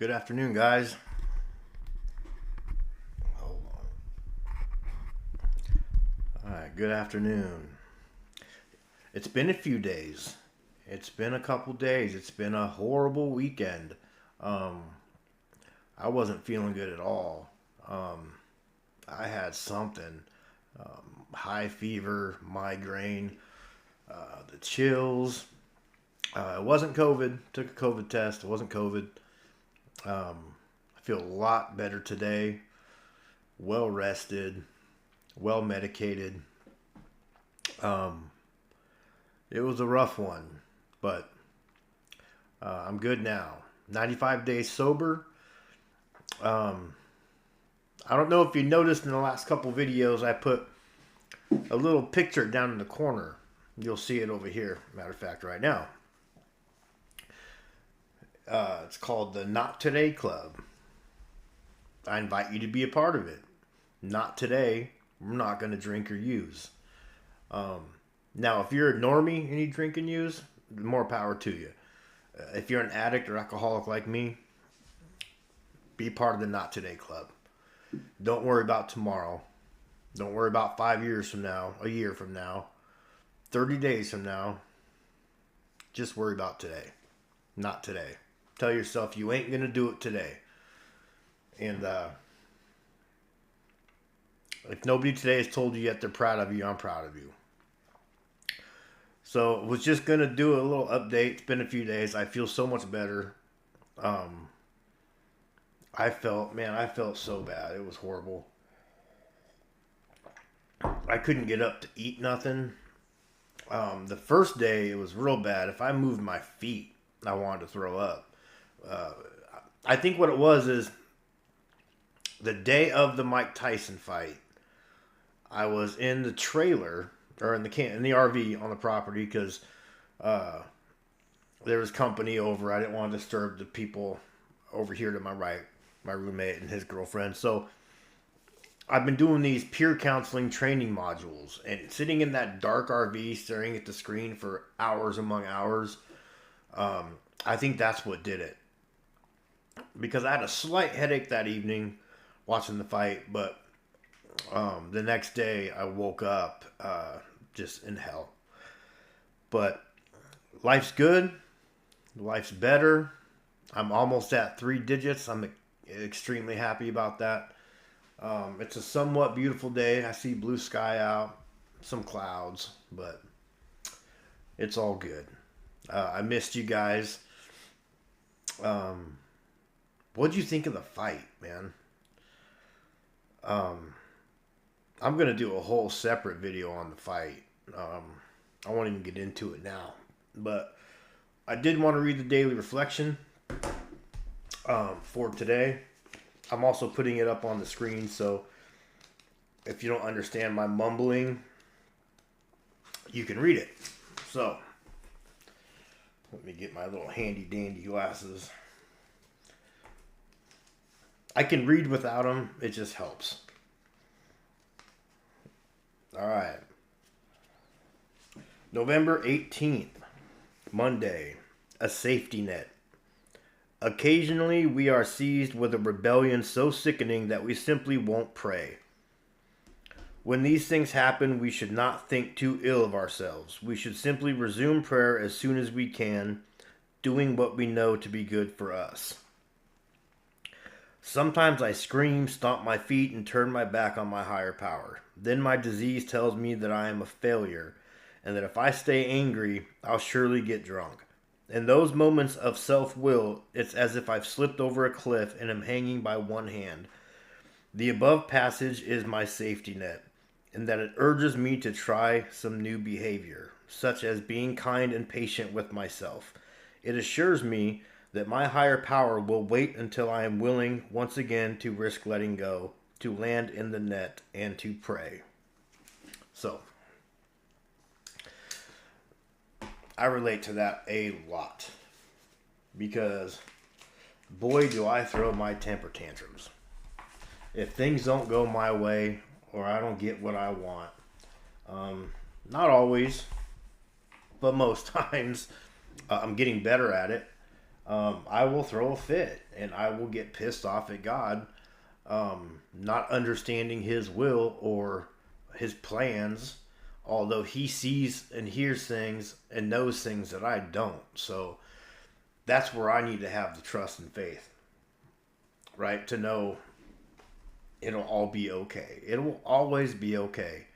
Good afternoon, guys. Hold on. All right, good afternoon. It's been a few days. It's been a couple days. It's been a horrible weekend. Um, I wasn't feeling good at all. Um, I had something. High fever, migraine, the chills. It wasn't COVID. Took a COVID test. It wasn't COVID. I feel a lot better today. Well rested, well medicated. Um, it was a rough one, but I'm good now. 95 days sober. Um, I don't know if you noticed in the last couple videos, I put a little picture down in the corner. You'll see it over here, matter of fact, right now. It's called the Not Today Club. I invite you to be a part of it. Not today. We're not going to drink or use. Now, if you're a normie and you drink and use, more power to you. If you're an addict or alcoholic like me, be part of the Not Today Club. Don't worry about tomorrow. Don't worry about 5 years from now, a year from now, 30 days from now. Just worry about today. Not today. Tell yourself you ain't going to do it today. And if nobody today has told you yet they're proud of you, I'm proud of you. So was just going to do a little update. It's been a few days. I feel so much better. I felt so bad. It was horrible. I couldn't get up to eat nothing. The first day, it was real bad. If I moved my feet, I wanted to throw up. I think what it was is the day of the Mike Tyson fight, I was in the trailer or in the RV on the property because there was company over. I didn't want to disturb the people over here to my right, my roommate and his girlfriend. So I've been doing these peer counseling training modules and sitting in that dark RV staring at the screen for hours among hours. I think that's what did it. Because I had a slight headache that evening watching the fight, but the next day I woke up just in hell. But life's good. Life's better. I'm almost at 3 digits. I'm extremely happy about that. It's a somewhat beautiful day. I see blue sky out, some clouds, but it's all good. I missed you guys. What'd you think of the fight, man? I'm going to do a whole separate video on the fight. I won't even get into it now. But I did want to read the daily reflection for today. I'm also putting it up on the screen, so if you don't understand my mumbling, you can read it. So, let me get my little handy dandy glasses. I can read without them. It just helps. All right. November 18th, Monday. A safety net. Occasionally, we are seized with a rebellion so sickening that we simply won't pray. When these things happen, we should not think too ill of ourselves. We should simply resume prayer as soon as we can, doing what we know to be good for us. Sometimes I scream, stomp my feet, and turn my back on my higher power. Then my disease tells me that I am a failure, and that if I stay angry, I'll surely get drunk. In those moments of self-will, it's as if I've slipped over a cliff and am hanging by one hand. The above passage is my safety net, in that it urges me to try some new behavior, such as being kind and patient with myself. It assures me that my higher power will wait until I am willing once again to risk letting go, to land in the net, and to pray. So, I relate to that a lot. Because, boy, do I throw my temper tantrums. If things don't go my way, or I don't get what I want, not always, but most times, I'm getting better at it. I will throw a fit and I will get pissed off at God, not understanding His will or His plans, although He sees and hears things and knows things that I don't. So that's where I need to have the trust and faith, right? To know it'll all be okay. It will always be okay.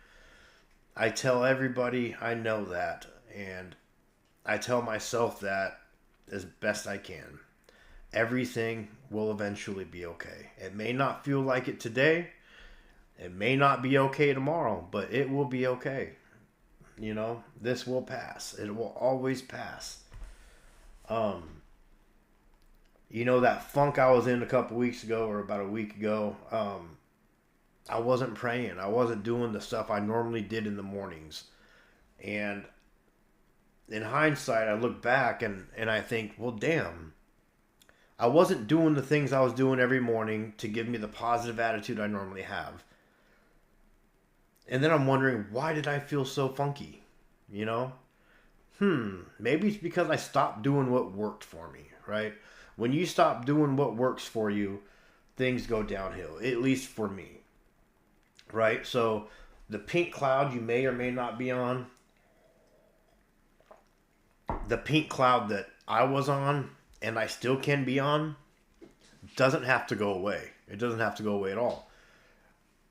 I tell everybody I know that, and I tell myself that as best I can. Everything will eventually be okay. It may not feel like it today. It may not be okay tomorrow, but it will be okay. You know, this will pass. It will always pass. Um, that funk I was in a couple weeks ago or about a week ago, I wasn't praying. I wasn't doing the stuff I normally did in the mornings. And in hindsight, I look back and I think, well, damn, I wasn't doing the things I was doing every morning to give me the positive attitude I normally have. And then I'm wondering, why did I feel so funky? You know? Maybe it's because I stopped doing what worked for me, right? When you stop doing what works for you, things go downhill, at least for me, right? So the pink cloud you may or may not be on, the pink cloud that I was on and I still can be on doesn't have to go away. It doesn't have to go away at all.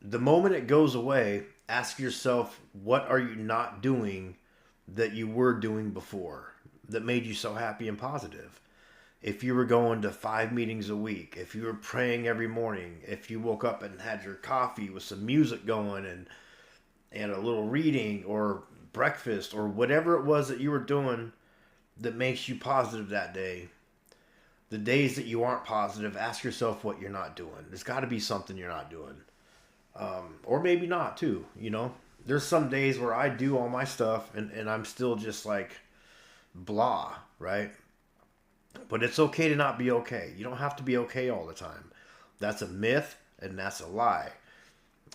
The moment it goes away, ask yourself, what are you not doing that you were doing before that made you so happy and positive? If you were going to 5 meetings a week, if you were praying every morning, if you woke up and had your coffee with some music going and a little reading or breakfast or whatever it was that you were doing that makes you positive that day, the days that you aren't positive, ask yourself what you're not doing. There's got to be something you're not doing. Or maybe not too, There's some days where I do all my stuff and I'm still just like blah, right? But it's okay to not be okay. You don't have to be okay all the time. That's a myth and that's a lie.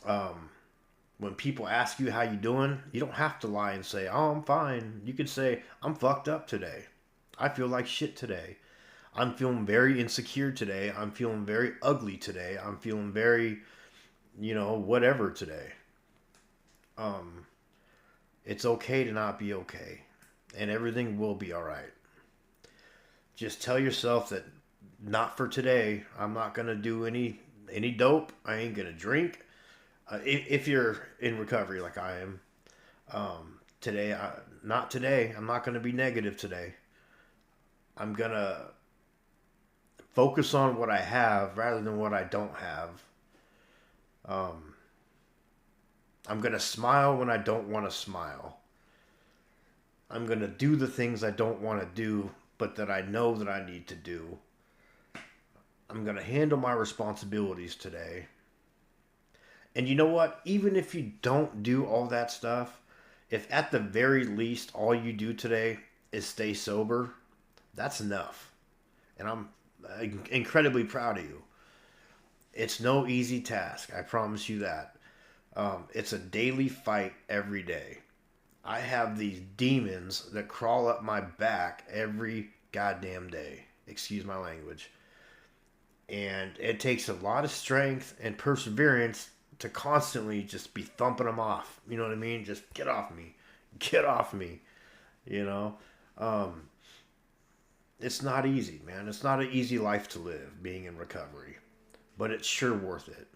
When people ask you how you doing, you don't have to lie and say, "Oh, I'm fine." You can say, "I'm fucked up today. I feel like shit today. I'm feeling very insecure today. I'm feeling very ugly today. I'm feeling very, whatever today." It's okay to not be okay, and everything will be all right. Just tell yourself that not for today. I'm not gonna do any dope. I ain't gonna drink. If you're in recovery like I am, today, not today. I'm not gonna be negative today. I'm gonna focus on what I have rather than what I don't have. Um, I'm gonna smile when I don't want to smile. I'm gonna do the things I don't want to do, but that I know that I need to do. I'm gonna handle my responsibilities today. And you know what? Even if you don't do all that stuff, if at the very least all you do today is stay sober, that's enough. And I'm incredibly proud of you. It's no easy task, I promise you that. It's a daily fight every day. I have these demons that crawl up my back every goddamn day. Excuse my language. And it takes a lot of strength and perseverance to constantly just be thumping them off. You know what I mean? Just get off me. Get off me. You know? It's not easy, man. It's not an easy life to live, being in recovery. But it's sure worth it.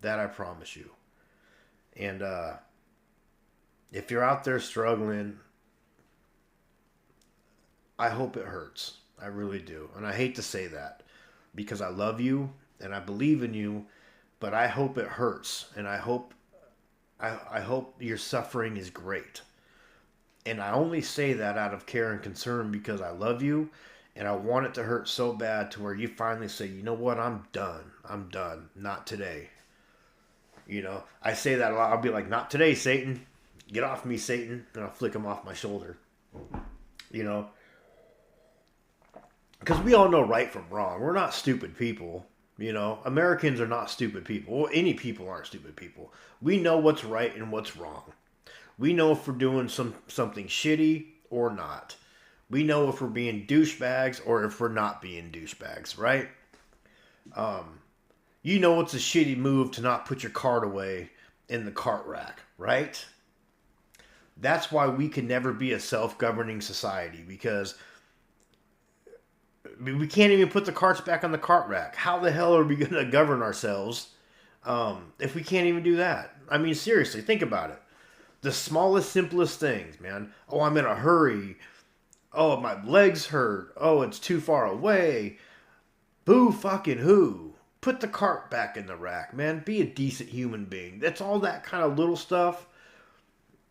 That I promise you. And if you're out there struggling, I hope it hurts. I really do. And I hate to say that because I love you and I believe in you, but I hope it hurts. And I hope your suffering is great. And I only say that out of care and concern because I love you and I want it to hurt so bad to where you finally say, "You know what? I'm done. I'm done. Not today." I say that a lot. I'll be like, "Not today, Satan. Get off me, Satan." And I'll flick him off my shoulder. Because we all know right from wrong. We're not stupid people. Americans are not stupid people. Well, any people aren't stupid people. We know what's right and what's wrong. We know if we're doing something shitty or not. We know if we're being douchebags or if we're not being douchebags, right? You know it's a shitty move to not put your cart away in the cart rack, right? That's why we can never be a self-governing society, because we can't even put the carts back on the cart rack. How the hell are we going to govern ourselves if we can't even do that? I mean, seriously, think about it. The smallest, simplest things, man. Oh, I'm in a hurry. Oh, my legs hurt. Oh, it's too far away. Boo fucking who? Put the cart back in the rack, man. Be a decent human being. That's all that kind of little stuff.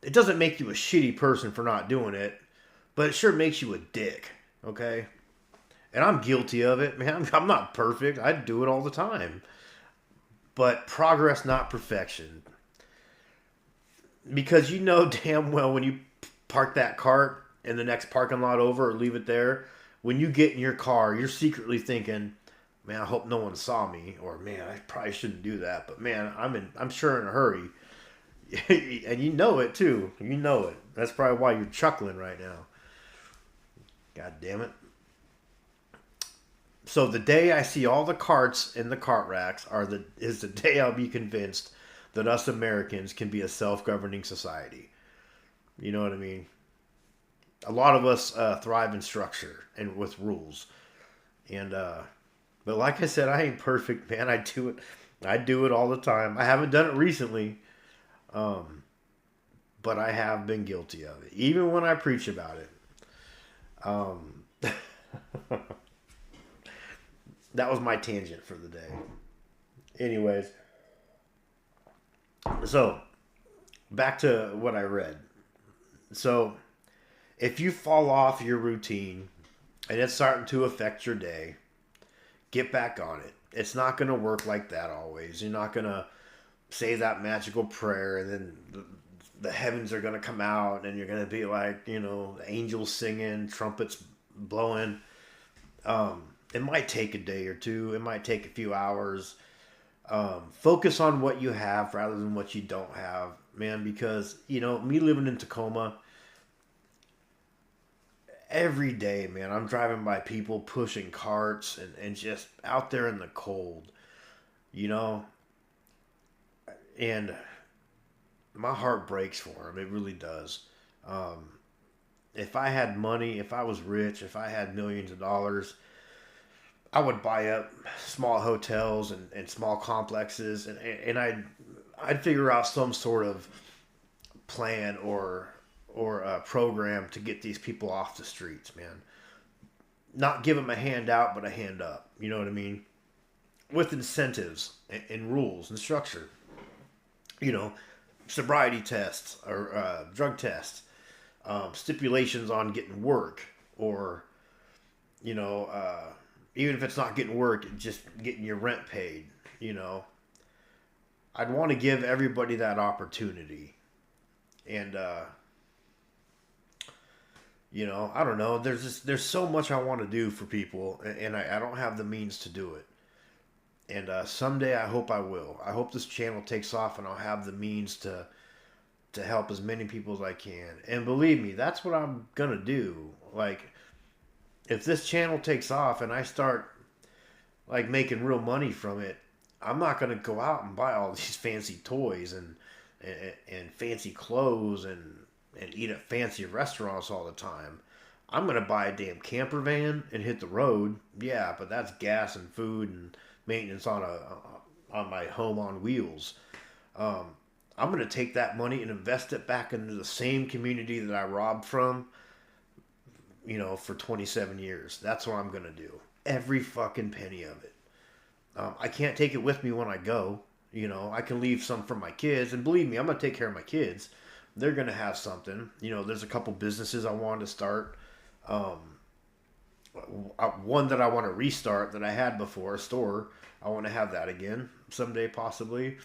It doesn't make you a shitty person for not doing it, but it sure makes you a dick, okay? And I'm guilty of it, man. I'm not perfect. I do it all the time. But progress, not perfection. Because you know damn well when you park that cart in the next parking lot over or leave it there, when you get in your car, you're secretly thinking, man, I hope no one saw me, or man, I probably shouldn't do that, but man, I'm sure in a hurry. And you know it too. You know it. That's probably why you're chuckling right now. God damn it. So the day I see all the carts in the cart racks is the day I'll be convinced that us Americans can be a self-governing society. You know what I mean? A lot of us thrive in structure and with rules. And but like I said, I ain't perfect, man. I do it. I do it all the time. I haven't done it recently, but I have been guilty of it, even when I preach about it. Um, that was my tangent for the day. Anyways, so back to what I read. So if you fall off your routine and it's starting to affect your day, get back on it. It's not going to work like that always. You're not going to say that magical prayer and then the heavens are going to come out and you're going to be like, you know, angels singing, trumpets blowing. It might take a day or two. It might take a few hours. Focus on what you have rather than what you don't have, man, because, you know, me living in Tacoma, every day, man, I'm driving by people pushing carts and just out there in the cold, you know, and my heart breaks for them. It really does. Um, if I had money, if I was rich, if I had millions of dollars, I would buy up small hotels and small complexes, and I'd figure out some sort of plan or a program to get these people off the streets, man. Not give them a handout, but a hand up. You know what I mean? With incentives and rules and structure. You know, sobriety tests or drug tests, stipulations on getting work, or you know, even if it's not getting work, just getting your rent paid. You know, I'd want to give everybody that opportunity, and you know, I don't know. There's so much I want to do for people, and I don't have the means to do it. And someday I hope I will. I hope this channel takes off, and I'll have the means to help as many people as I can. And believe me, that's what I'm gonna do. Like, if this channel takes off and I start like making real money from it, I'm not gonna go out and buy all these fancy toys and fancy clothes and eat at fancy restaurants all the time. I'm gonna buy a damn camper van and hit the road. Yeah, but that's gas and food and maintenance on my home on wheels. Um, I'm gonna take that money and invest it back into the same community that I robbed from. You know, for 27 years. That's what I'm gonna do. Every fucking penny of it. I can't take it with me when I go. You know, I can leave some for my kids, and believe me, I'm gonna take care of my kids. They're gonna have something. You know, there's a couple businesses I wanted to start. Um, One that I want to restart that I had before, a store. I want to have that again someday, possibly.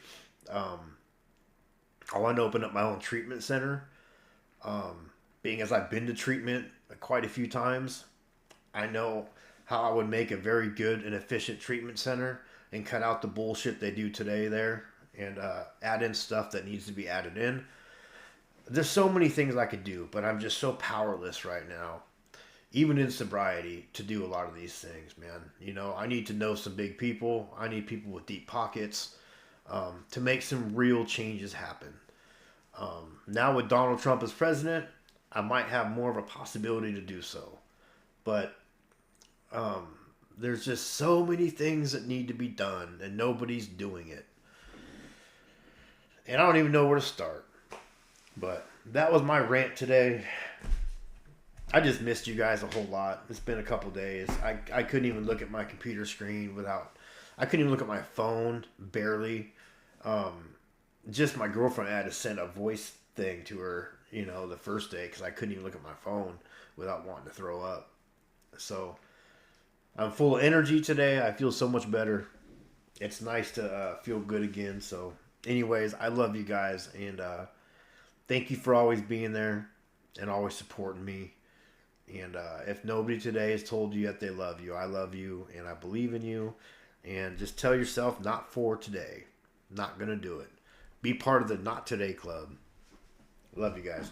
Um, I want to open up my own treatment center. Being as I've been to treatment quite a few times, I know how I would make a very good and efficient treatment center and cut out the bullshit they do today there, and add in stuff that needs to be added in. There's so many things I could do, but I'm just so powerless right now. even in sobriety, to do a lot of these things, man. You know, I need to know some big people. I need people with deep pockets to make some real changes happen. Now with Donald Trump as president, I might have more of a possibility to do so. But um, there's just so many things that need to be done, and nobody's doing it. And I don't even know where to start. But that was my rant today. I just missed you guys a whole lot. It's been a couple days. I couldn't even look at my computer screen without. I couldn't even look at my phone, barely. Just my girlfriend had to send a voice thing to her, you know, the first day because I couldn't even look at my phone without wanting to throw up. So I'm full of energy today. I feel so much better. It's nice to feel good again. So, anyways, I love you guys, and thank you for always being there and always supporting me. And if nobody today has told you yet they love you, I love you and I believe in you. And just tell yourself, not for today. Not going to do it. Be part of the Not Today Club. Love you guys.